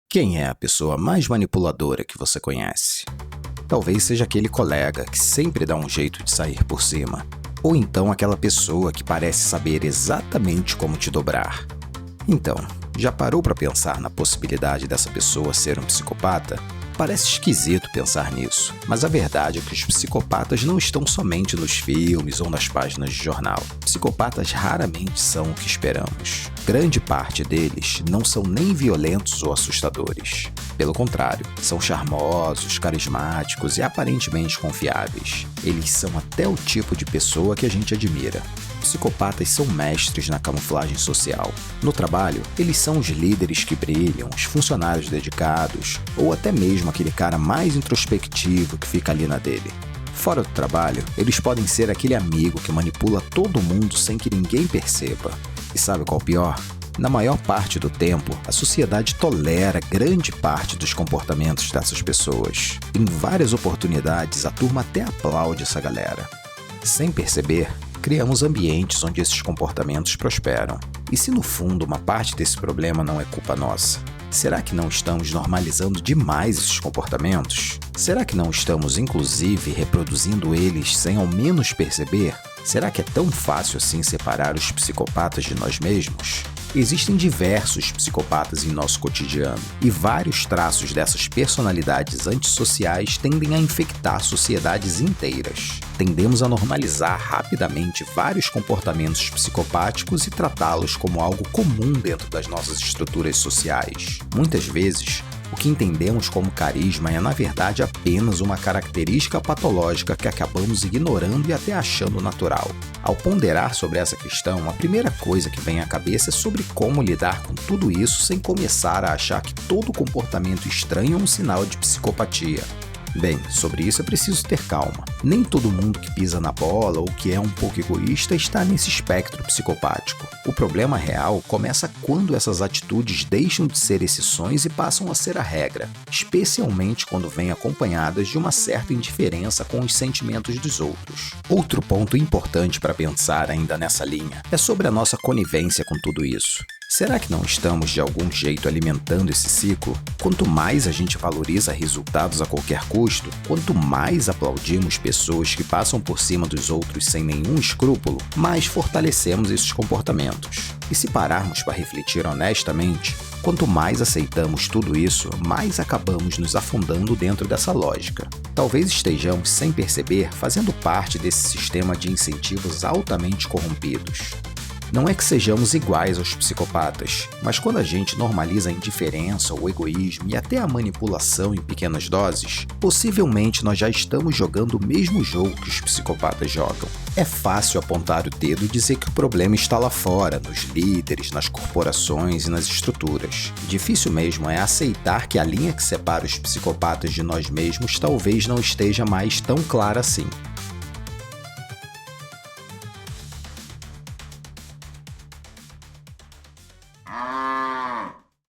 Quem é a pessoa mais manipuladora que você conhece? Talvez seja aquele colega que sempre dá um jeito de sair por cima. Ou então aquela pessoa que parece saber exatamente como te dobrar. Então, já parou para pensar na possibilidade dessa pessoa ser um psicopata? Parece esquisito pensar nisso, mas a verdade é que os psicopatas não estão somente nos filmes ou nas páginas de jornal. Psicopatas raramente são o que esperamos. Grande parte deles não são nem violentos ou assustadores. Pelo contrário, são charmosos, carismáticos e aparentemente confiáveis. Eles são até o tipo de pessoa que a gente admira. Psicopatas são mestres na camuflagem social. No trabalho, eles são os líderes que brilham, os funcionários dedicados, ou até mesmo aquele cara mais introspectivo que fica ali na dele. Fora do trabalho, eles podem ser aquele amigo que manipula todo mundo sem que ninguém perceba. E sabe qual é o pior? Na maior parte do tempo, a sociedade tolera grande parte dos comportamentos dessas pessoas. Em várias oportunidades, a turma até aplaude essa galera. Sem perceber, criamos ambientes onde esses comportamentos prosperam. E se no fundo uma parte desse problema não é culpa nossa? Será que não estamos normalizando demais esses comportamentos? Será que não estamos, inclusive, reproduzindo eles sem ao menos perceber? Será que é tão fácil assim separar os psicopatas de nós mesmos? Existem diversos psicopatas em nosso cotidiano, e vários traços dessas personalidades antissociais tendem a infectar sociedades inteiras. Tendemos a normalizar rapidamente vários comportamentos psicopáticos e tratá-los como algo comum dentro das nossas estruturas sociais. Muitas vezes, o que entendemos como carisma é, na verdade, apenas uma característica patológica que acabamos ignorando e até achando natural. Ao ponderar sobre essa questão, a primeira coisa que vem à cabeça é sobre como lidar com tudo isso sem começar a achar que todo comportamento estranho é um sinal de psicopatia. Bem, sobre isso é preciso ter calma. Nem todo mundo que pisa na bola ou que é um pouco egoísta está nesse espectro psicopático. O problema real começa quando essas atitudes deixam de ser exceções e passam a ser a regra, especialmente quando vêm acompanhadas de uma certa indiferença com os sentimentos dos outros. Outro ponto importante para pensar ainda nessa linha é sobre a nossa conivência com tudo isso. Será que não estamos de algum jeito alimentando esse ciclo? Quanto mais a gente valoriza resultados a qualquer custo, quanto mais aplaudimos pessoas que passam por cima dos outros sem nenhum escrúpulo, mais fortalecemos esses comportamentos. E se pararmos para refletir honestamente, quanto mais aceitamos tudo isso, mais acabamos nos afundando dentro dessa lógica. Talvez estejamos, sem perceber, fazendo parte desse sistema de incentivos altamente corrompidos. Não é que sejamos iguais aos psicopatas, mas quando a gente normaliza a indiferença, o egoísmo e até a manipulação em pequenas doses, possivelmente nós já estamos jogando o mesmo jogo que os psicopatas jogam. É fácil apontar o dedo e dizer que o problema está lá fora, nos líderes, nas corporações e nas estruturas. Difícil mesmo é aceitar que a linha que separa os psicopatas de nós mesmos talvez não esteja mais tão clara assim.